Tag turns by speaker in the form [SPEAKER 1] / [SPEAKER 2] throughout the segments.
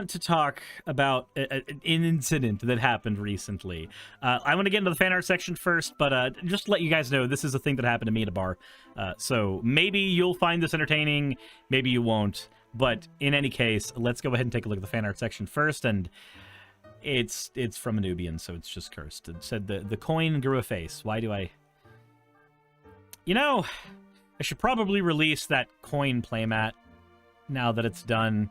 [SPEAKER 1] want to talk about an incident that happened recently. I want to get into the fan art section first, but just to let you guys know, this is a thing that happened to me at a bar. So maybe you'll find this entertaining, maybe you won't. But in any case, let's go ahead and take a look at the fan art section first. And it's from a Nubian, so it's just cursed. It said the coin grew a face. Why do I... You know, I should probably release that coin playmat now that it's done.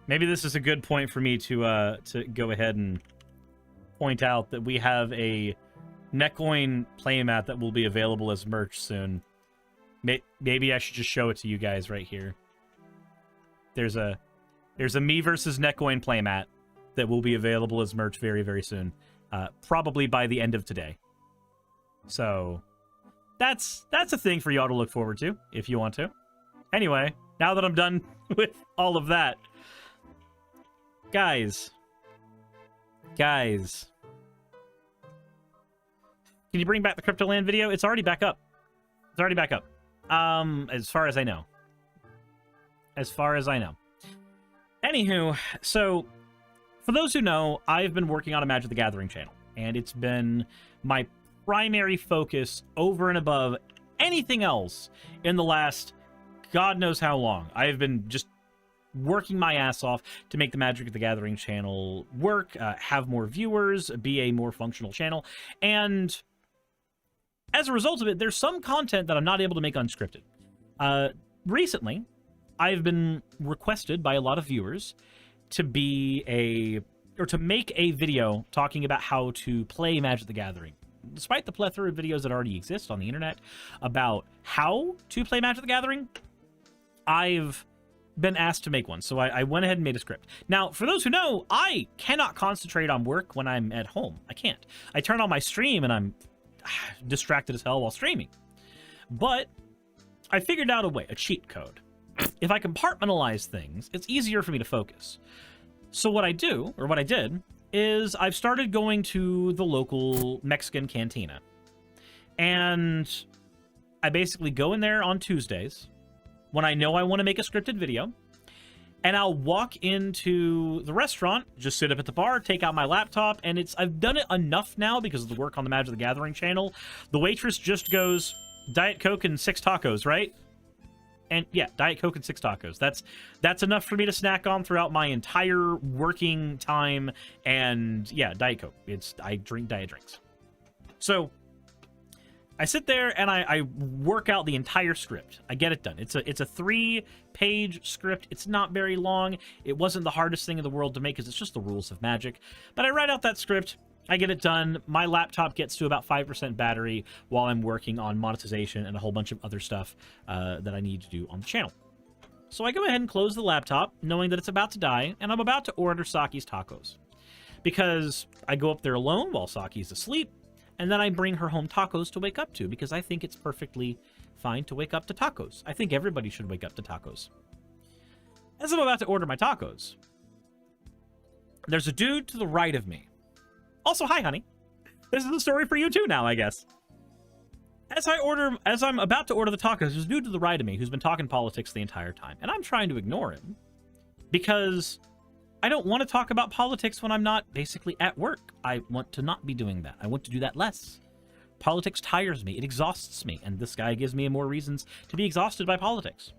[SPEAKER 1] Maybe this is a good point for me to go ahead and point out that we have a Netcoin playmat that will be available as merch soon. Maybe I should just show it to you guys right here. There's a me versus Netcoin playmat that will be available as merch very, very soon. Probably by the end of today. So that's a thing for y'all to look forward to if you want to. Anyway, now that I'm done with all of that, guys, can you bring back the Cryptoland video? It's already back up. It's already back up. As far as I know. Anywho, so for those who know, I've been working on a Magic the Gathering channel, and it's been my primary focus over and above anything else in the last God knows how long. I've been just working my ass off to make the Magic the Gathering channel work, have more viewers, be a more functional channel, and as a result of it, there's some content that I'm not able to make unscripted. Recently, I've been requested by a lot of viewers to make a video talking about how to play Magic the Gathering. Despite the plethora of videos that already exist on the internet about how to play Magic the Gathering, I've been asked to make one, so I went ahead and made a script. Now, for those who know, I cannot concentrate on work when I'm at home. I can't. I turn on my stream and I'm distracted as hell while streaming. But I figured out a way, a cheat code. If I compartmentalize things, it's easier for me to focus. So what I did, is I've started going to the local Mexican cantina. And I basically go in there on Tuesdays when I know I want to make a scripted video, and I'll walk into the restaurant, just sit up at the bar, take out my laptop, and I've done it enough now because of the work on the Magic the Gathering channel. The waitress just goes, Diet Coke and 6 tacos, right? And yeah, Diet Coke and 6 tacos. That's enough for me to snack on throughout my entire working time. And yeah, Diet Coke. I drink diet drinks. So I sit there and I work out the entire script. I get it done. It's a 3-page script. It's not very long. It wasn't the hardest thing in the world to make because it's just the rules of Magic. But I write out that script. I get it done. My laptop gets to about 5% battery while I'm working on monetization and a whole bunch of other stuff that I need to do on the channel. So I go ahead and close the laptop, knowing that it's about to die, and I'm about to order Saki's tacos. Because I go up there alone while Saki's asleep, and then I bring her home tacos to wake up to, because I think it's perfectly fine to wake up to tacos. I think everybody should wake up to tacos. As I'm about to order my tacos, there's a dude to the right of me. Also, hi, honey. This is a story for you too now, I guess. As I'm about to order the tacos, there's a dude to the right of me who's been talking politics the entire time. And I'm trying to ignore him because I don't want to talk about politics when I'm not basically at work. I want to not be doing that. I want to do that less. Politics tires me. It exhausts me. And this guy gives me more reasons to be exhausted by politics.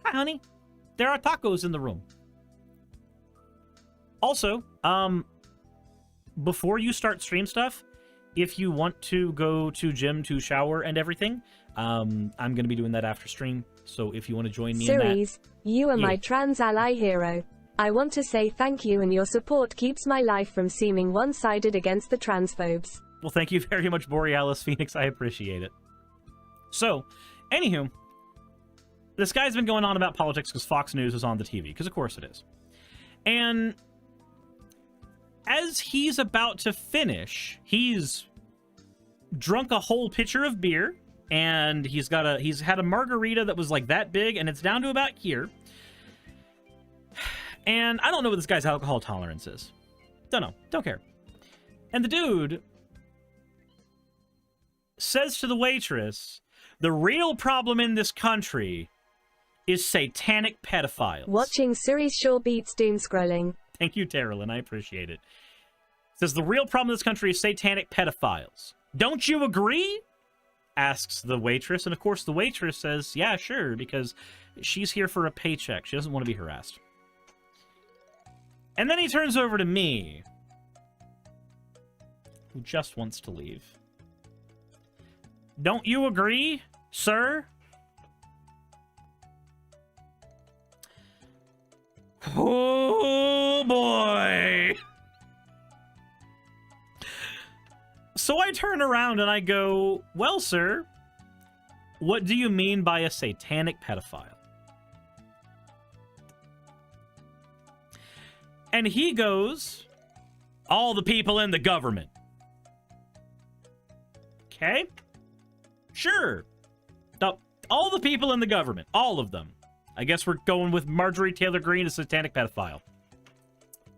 [SPEAKER 1] Hi, honey. There are tacos in the room. Also, before you start stream stuff, if you want to go to gym to shower and everything, I'm going to be doing that after stream. So if you want to join me in that...
[SPEAKER 2] Suris, you are my trans ally hero. I want to say thank you, and your support keeps my life from seeming one-sided against the transphobes.
[SPEAKER 1] Well, thank you very much, Borealis Phoenix. I appreciate it. So, anywho, this guy's been going on about politics because Fox News is on the TV, because of course it is. And as he's about to finish, he's drunk a whole pitcher of beer, and he's had a margarita that was like that big, and it's down to about here. And I don't know what this guy's alcohol tolerance is. Don't know. Don't care. And the dude says to the waitress, the real problem in this country is satanic pedophiles.
[SPEAKER 2] Watching Suris sure beats doom scrolling.
[SPEAKER 1] Thank you, Terrelyn. I appreciate it. Says the real problem in this country is satanic pedophiles. Don't you agree? Asks the waitress. And of course the waitress says, yeah, sure, because she's here for a paycheck. She doesn't want to be harassed. And then he turns over to me, who just wants to leave. Don't you agree, sir? Oh, boy. So I turn around and I go, well, sir, what do you mean by a satanic pedophile? And he goes, all the people in the government. Okay? Sure. All the people in the government. All of them. I guess we're going with Marjorie Taylor Greene, a satanic pedophile.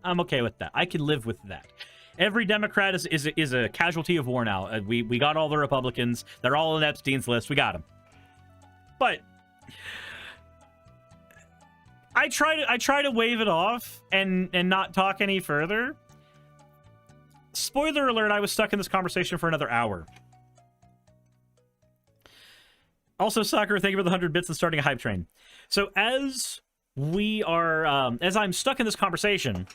[SPEAKER 1] I'm okay with that. I can live with that. Every Democrat is a casualty of war now. We got all the Republicans. They're all on Epstein's list. We got them. But I try to wave it off and not talk any further. Spoiler alert, I was stuck in this conversation for another hour. Also, Soccer, thank you for the 100 bits and starting a hype train. So as we are, as I'm stuck in this conversation,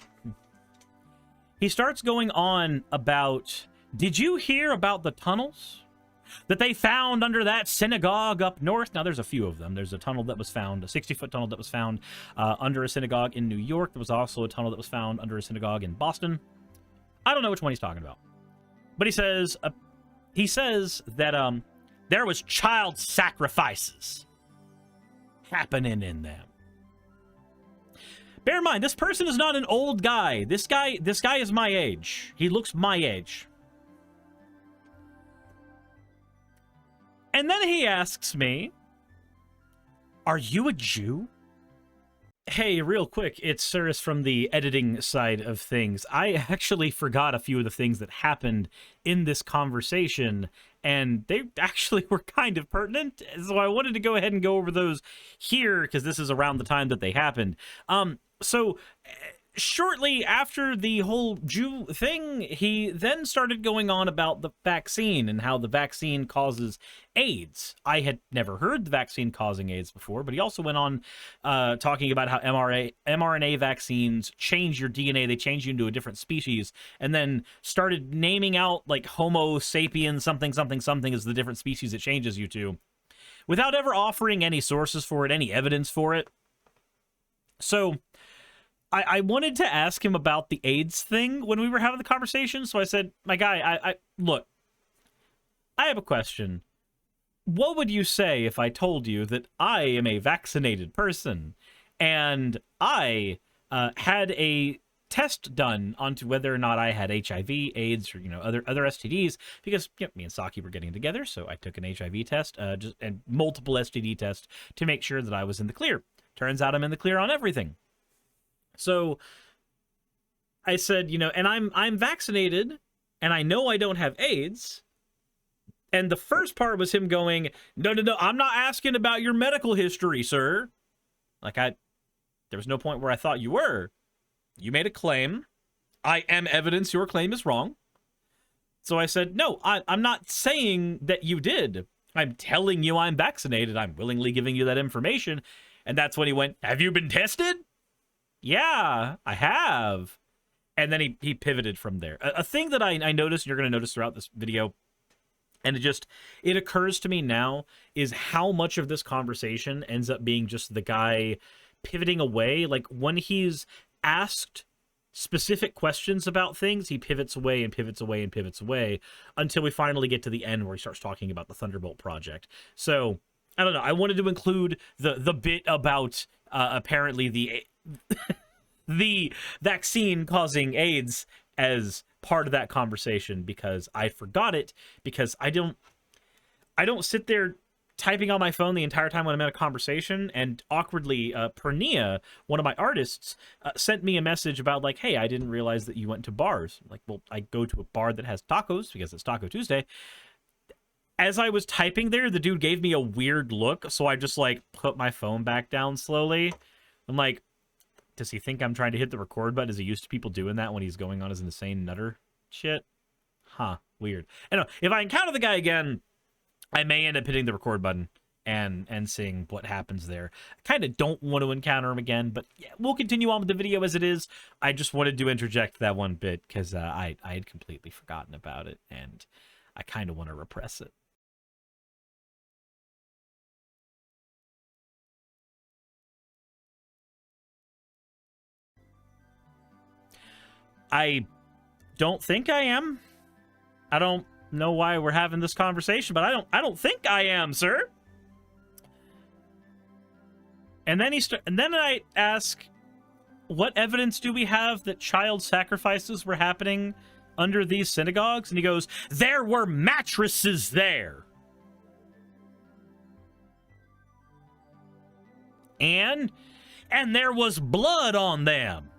[SPEAKER 1] he starts going on about, did you hear about the tunnels that they found under that synagogue up north? Now, there's a few of them. There's a tunnel that was found, a 60-foot tunnel that was found under a synagogue in New York. There was also a tunnel that was found under a synagogue in Boston. I don't know which one he's talking about. But he says that there was child sacrifices happening in them. Bear in mind, this person is not an old guy. This guy is my age. He looks my age. And then he asks me, are you a Jew? Hey, real quick, it's Suris from the editing side of things. I actually forgot a few of the things that happened in this conversation, and they actually were kind of pertinent, so I wanted to go ahead and go over those here, because this is around the time that they happened. So shortly after the whole Jew thing, he then started going on about the vaccine and how the vaccine causes AIDS. I had never heard the vaccine causing AIDS before, but he also went on talking about how mRNA vaccines change your DNA. They change you into a different species, and then started naming out like Homo sapiens something something something as the different species it changes you to, without ever offering any sources for it, any evidence for it. So I wanted to ask him about the AIDS thing when we were having the conversation. So I said, my guy, look, I have a question. What would you say if I told you that I am a vaccinated person and I had a test done onto whether or not I had HIV, AIDS, or other STDs? Because me and Saki were getting together, so I took an HIV test, and multiple STD tests to make sure that I was in the clear. Turns out I'm in the clear on everything. So I said, and I'm vaccinated, and I know I don't have AIDS. And the first part was him going, no, I'm not asking about your medical history, sir. Like, there was no point where I thought you were. You made a claim. I am evidence your claim is wrong. So I said, no, I'm not saying that you did. I'm telling you I'm vaccinated. I'm willingly giving you that information. And that's when he went, have you been tested? Yeah, I have. And then he pivoted from there. A thing that I noticed, and you're going to notice throughout this video, and it occurs to me now, is how much of this conversation ends up being just the guy pivoting away. Like, when he's asked specific questions about things, he pivots away and pivots away and pivots away until we finally get to the end where he starts talking about the Thunderbolt project. So, I don't know. I wanted to include the bit about apparently the vaccine causing AIDS as part of that conversation, because I forgot it, because I don't sit there typing on my phone the entire time when I'm in a conversation. And awkwardly, Pernia, one of my artists, sent me a message about like, hey, I didn't realize that you went to bars. Like, well, I go to a bar that has tacos because it's Taco Tuesday. as I was typing there, the dude gave me a weird look, so I just, like, put my phone back down slowly. I'm like, does he think I'm trying to hit the record button? Is he used to people doing that when he's going on his insane nutter shit? Huh, weird. Anyway, if I encounter the guy again, I may end up hitting the record button and seeing what happens there. I kind of don't want to encounter him again, but yeah, we'll continue on with the video as it is. I just wanted to interject that one bit because I had completely forgotten about it, and I kind of want to repress it. I don't think I am. I don't know why we're having this conversation, but I don't think I am, sir. And then I ask, what evidence do we have that child sacrifices were happening under these synagogues? And he goes, there were mattresses there. And there was blood on them.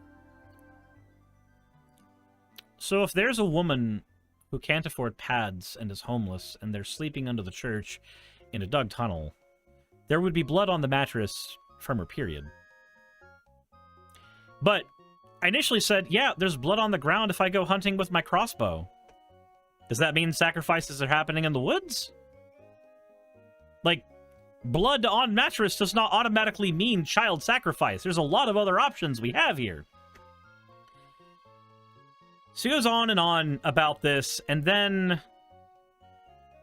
[SPEAKER 1] So if there's a woman who can't afford pads and is homeless, and they're sleeping under the church in a dug tunnel, there would be blood on the mattress from her period. But I initially said, yeah, there's blood on the ground if I go hunting with my crossbow. Does that mean sacrifices are happening in the woods? Like, blood on mattress does not automatically mean child sacrifice. There's a lot of other options we have here. So he goes on and on about this, and then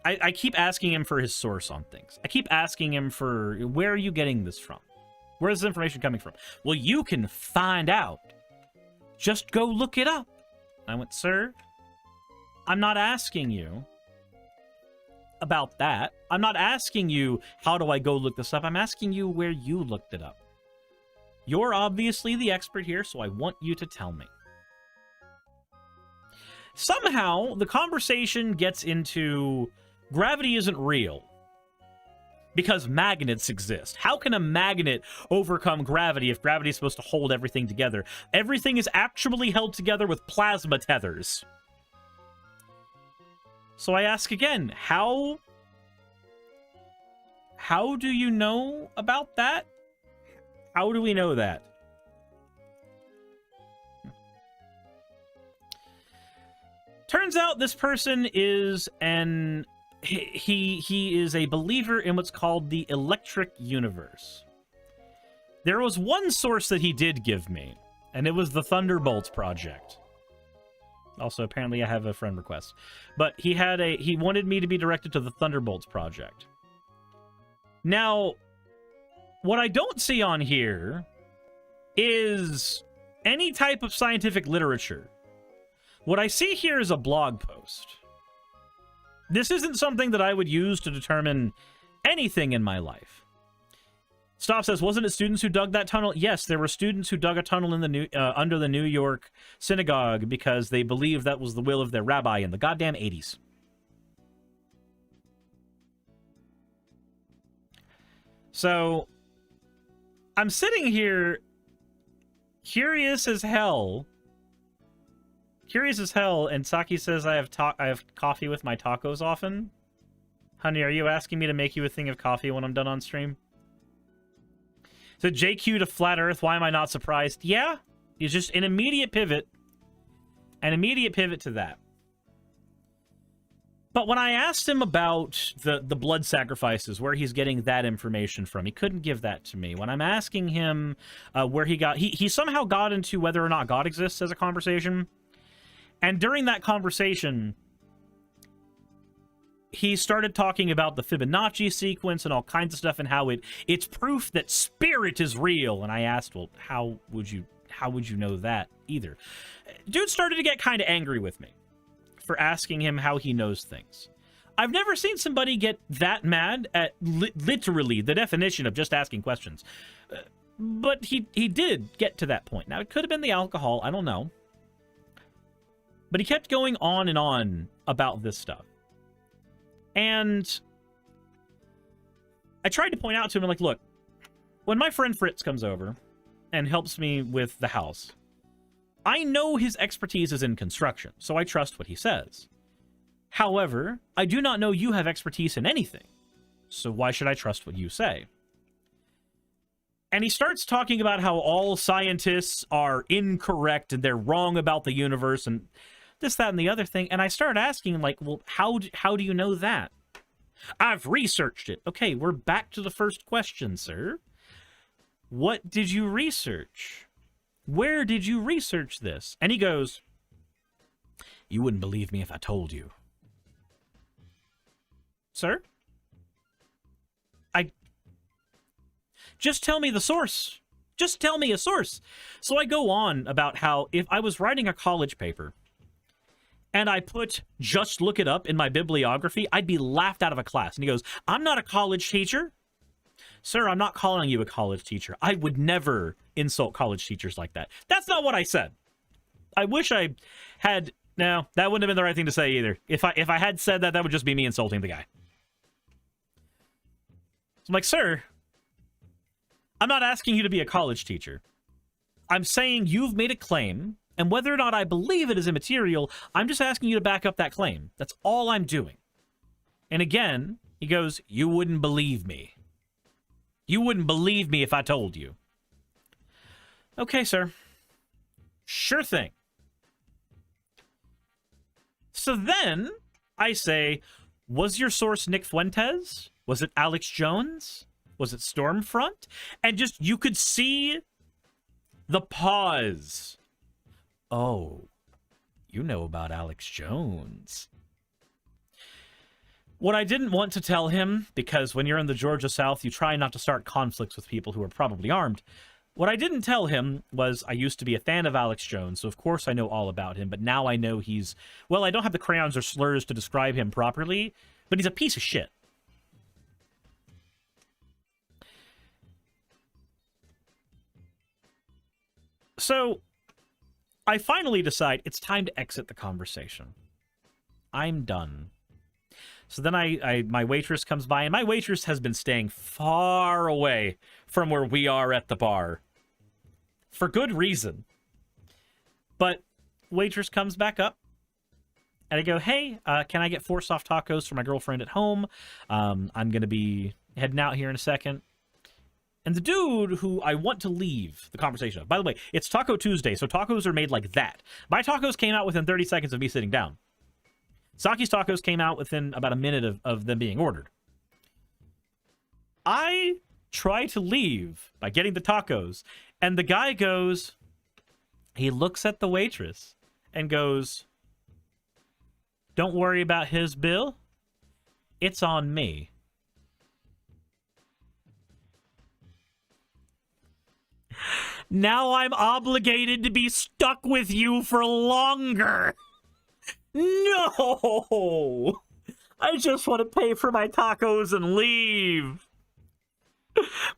[SPEAKER 1] I keep asking him for his source on things. I keep asking him for, where are you getting this from? Where is this information coming from? Well, you can find out. Just go look it up. I went, sir, I'm not asking you about that. I'm not asking you, how do I go look this up? I'm asking you where you looked it up. You're obviously the expert here, so I want you to tell me. Somehow, the conversation gets into gravity isn't real because magnets exist. How can a magnet overcome gravity if gravity is supposed to hold everything together? Everything is actually held together with plasma tethers. So I ask again, how do you know about that? How do we know that? Turns out this person is he is a believer in what's called the electric universe. There was one source that he did give me, and it was the Thunderbolts project. Also, apparently I have a friend request. But he wanted me to be directed to the Thunderbolts project. Now, what I don't see on here is any type of scientific literature. What I see here is a blog post. This isn't something that I would use to determine anything in my life. Stop says, wasn't it students who dug that tunnel? Yes, there were students who dug a tunnel in the under the New York synagogue because they believed that was the will of their rabbi in the goddamn 80s. So, I'm sitting here curious as hell. And Saki says I have coffee with my tacos often. Honey, are you asking me to make you a thing of coffee when I'm done on stream? So JQ to Flat Earth, why am I not surprised? Yeah, it's just an immediate pivot. An immediate pivot to that. But when I asked him about the blood sacrifices, where he's getting that information from, he couldn't give that to me. When I'm asking him where he somehow got into whether or not God exists as a conversation. And during that conversation, he started talking about the Fibonacci sequence and all kinds of stuff and how it's proof that spirit is real. And I asked, well, how would you know that either? Dude started to get kind of angry with me for asking him how he knows things. I've never seen somebody get that mad at literally the definition of just asking questions. But he did get to that point. Now, it could have been the alcohol. I don't know. But he kept going on and on about this stuff. And I tried to point out to him, like, look, when my friend Fritz comes over and helps me with the house, I know his expertise is in construction, so I trust what he says. However, I do not know you have expertise in anything, so why should I trust what you say? And he starts talking about how all scientists are incorrect and they're wrong about the universe and this, that, and the other thing. And I started asking him, like, well, how do you know that? I've researched it. Okay, we're back to the first question, sir. What did you research? Where did you research this? And he goes, you wouldn't believe me if I told you. Sir? Just tell me the source. Just tell me a source. So I go on about how if I was writing a college paper and I put just look it up in my bibliography, I'd be laughed out of a class. And he goes, I'm not a college teacher. Sir, I'm not calling you a college teacher. I would never insult college teachers like that. That's not what I said. I wish I had... No, that wouldn't have been the right thing to say either. If I had said that, that would just be me insulting the guy. So I'm like, sir, I'm not asking you to be a college teacher. I'm saying you've made a claim, and whether or not I believe it is immaterial, I'm just asking you to back up that claim. That's all I'm doing. And again, he goes, you wouldn't believe me. You wouldn't believe me if I told you. Okay, sir. Sure thing. So then I say, was your source Nick Fuentes? Was it Alex Jones? Was it Stormfront? And just, you could see the pause. Oh, you know about Alex Jones. What I didn't want to tell him, because when you're in the Georgia South, you try not to start conflicts with people who are probably armed. What I didn't tell him was I used to be a fan of Alex Jones, so of course I know all about him, but now I know he's... Well, I don't have the crayons or slurs to describe him properly, but he's a piece of shit. So, I finally decide it's time to exit the conversation. I'm done. So then my waitress comes by, and my waitress has been staying far away from where we are at the bar. For good reason. But waitress comes back up, and I go, hey, can I get 4 soft tacos for my girlfriend at home? I'm going to be heading out here in a second. And the dude who I want to leave the conversation of, by the way, it's Taco Tuesday, so tacos are made like that. My tacos came out within 30 seconds of me sitting down. Saki's tacos came out within about a minute of them being ordered. I try to leave by getting the tacos, and the guy goes, he looks at the waitress and goes, don't worry about his bill. It's on me. Now I'm obligated to be stuck with you for longer. No! I just want to pay for my tacos and leave.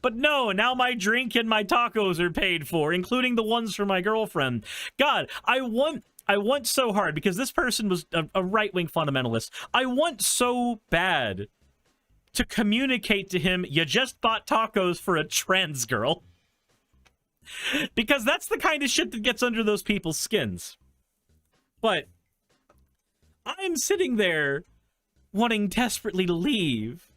[SPEAKER 1] But no, now my drink and my tacos are paid for, including the ones for my girlfriend. God, I want so hard, because this person was a right-wing fundamentalist. I want so bad to communicate to him, you just bought tacos for a trans girl. Because that's the kind of shit that gets under those people's skins. But I'm sitting there wanting desperately to leave,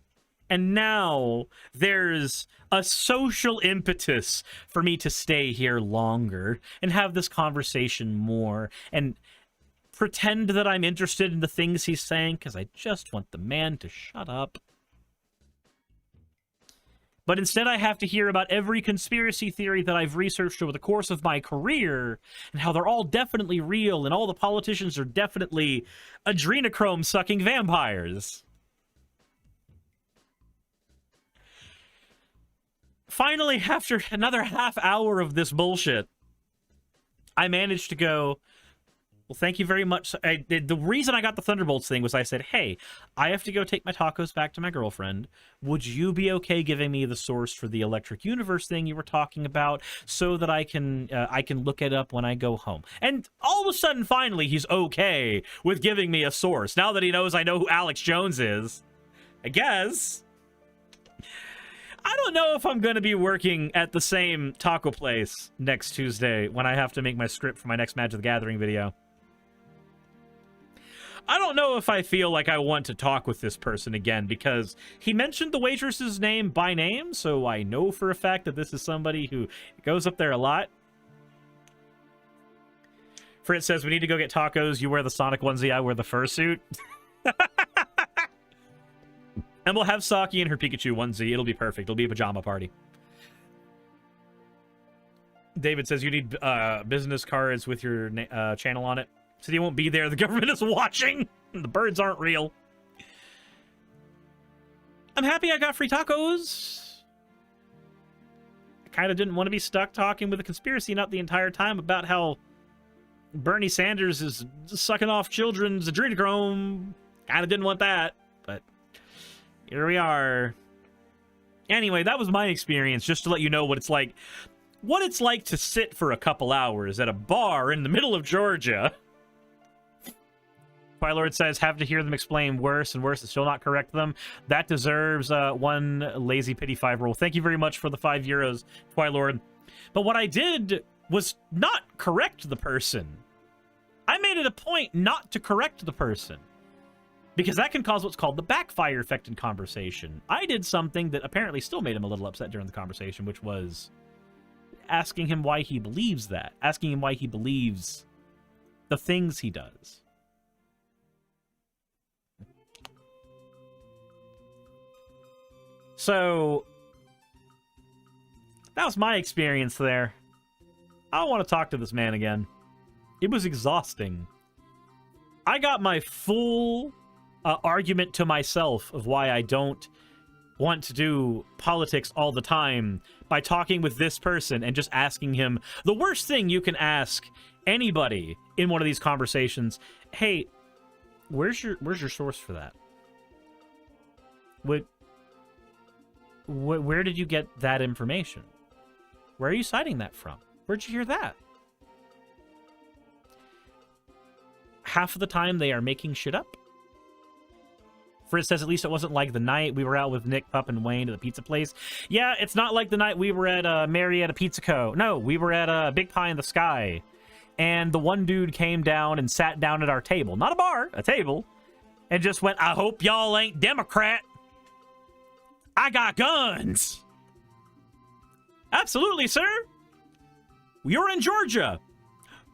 [SPEAKER 1] and now there's a social impetus for me to stay here longer and have this conversation more and pretend that I'm interested in the things he's saying, because I just want the man to shut up. But instead I have to hear about every conspiracy theory that I've researched over the course of my career, and how they're all definitely real, and all the politicians are definitely adrenochrome-sucking vampires. Finally, after another half hour of this bullshit, I managed to go, well, thank you very much. The reason I got the Thunderbolts thing was I said, hey, I have to go take my tacos back to my girlfriend. Would you be okay giving me the source for the Electric Universe thing you were talking about so that I can look it up when I go home? And all of a sudden, finally, he's okay with giving me a source. Now that he knows I know who Alex Jones is, I guess. I don't know if I'm going to be working at the same taco place next Tuesday when I have to make my script for my next Magic the Gathering video. I don't know if I feel like I want to talk with this person again, because he mentioned the waitress's name by name, so I know for a fact that this is somebody who goes up there a lot. Fritz says, we need to go get tacos. You wear the Sonic onesie, I wear the fursuit. And we'll have Saki in her Pikachu onesie. It'll be perfect. It'll be a pajama party. David says, you need business cards with your channel on it. So you won't be there. The government is watching. The birds aren't real. I'm happy I got free tacos. I kind of didn't want to be stuck talking with a conspiracy nut the entire time about how Bernie Sanders is sucking off children's adrenochrome. Kind of didn't want that, but here we are. Anyway, that was my experience, just to let you know what it's like. What it's like to sit for a couple hours at a bar in the middle of Georgia. Twilord says, have to hear them explain worse and worse and still not correct them. That deserves one lazy pity 5 roll. Thank you very much for the €5, Twilord. But what I did was not correct the person. I made it a point not to correct the person, because that can cause what's called the backfire effect in conversation. I did something that apparently still made him a little upset during the conversation, which was asking him why he believes that. Asking him why he believes the things he does. So, that was my experience there. I don't want to talk to this man again. It was exhausting. I got my full argument to myself of why I don't want to do politics all the time by talking with this person and just asking him the worst thing you can ask anybody in one of these conversations. Hey, where's your source for that? Where did you get that information? Where are you citing that from? Where'd you hear that? Half of the time they are making shit up. Fritz says, at least it wasn't like the night we were out with Nick, Pup, and Wayne at the pizza place. Yeah, it's not like the night we were at Marietta Pizza Co. No, we were at Big Pie in the Sky. And the one dude came down and sat down at our table. Not a bar, a table. And just went, I hope y'all ain't Democrat. I got guns. Absolutely, sir. You're in Georgia.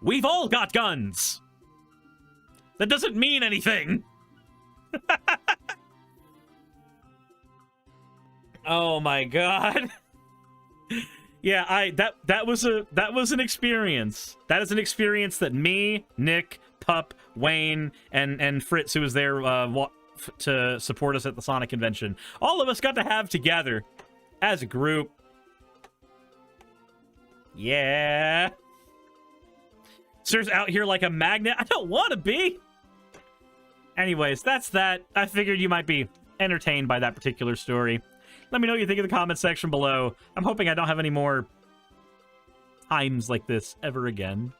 [SPEAKER 1] We've all got guns. That doesn't mean anything. Oh my god. Yeah, that was an experience. That is an experience that me, Nick, Pup, Wayne, and Fritz, who was there to support us at the Sonic convention, all of us got to have together as a group. Yeah. Sir's out here like a magnet. I don't want to be. Anyways, that's that. I figured you might be entertained by that particular story. Let me know what you think in the comment section below. I'm hoping I don't have any more times like this ever again.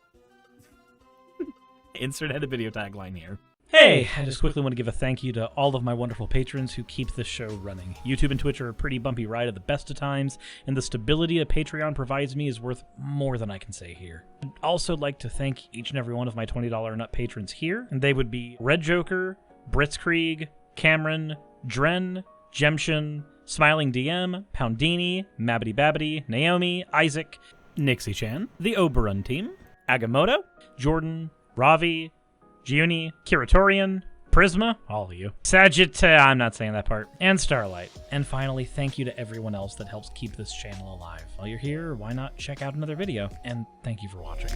[SPEAKER 1] Insert edit video tagline here. Hey, I just quickly want to give a thank you to all of my wonderful patrons who keep this show running. YouTube and Twitch are a pretty bumpy ride at the best of times, and the stability a Patreon provides me is worth more than I can say here. I'd also like to thank each and every one of my $20 and up patrons here, and they would be Red Joker, Britzkrieg, Cameron, Dren, Jemshin, Smiling DM, Poundini, Mabbity Babbity, Naomi, Isaac, Nixie-chan, the Oberon team, Agamotto, Jordan, Ravi, Giuni, Kiratorian, Prisma, all of you, I'm not saying that part, and Starlight. And finally, thank you to everyone else that helps keep this channel alive. While you're here, why not check out another video? And thank you for watching.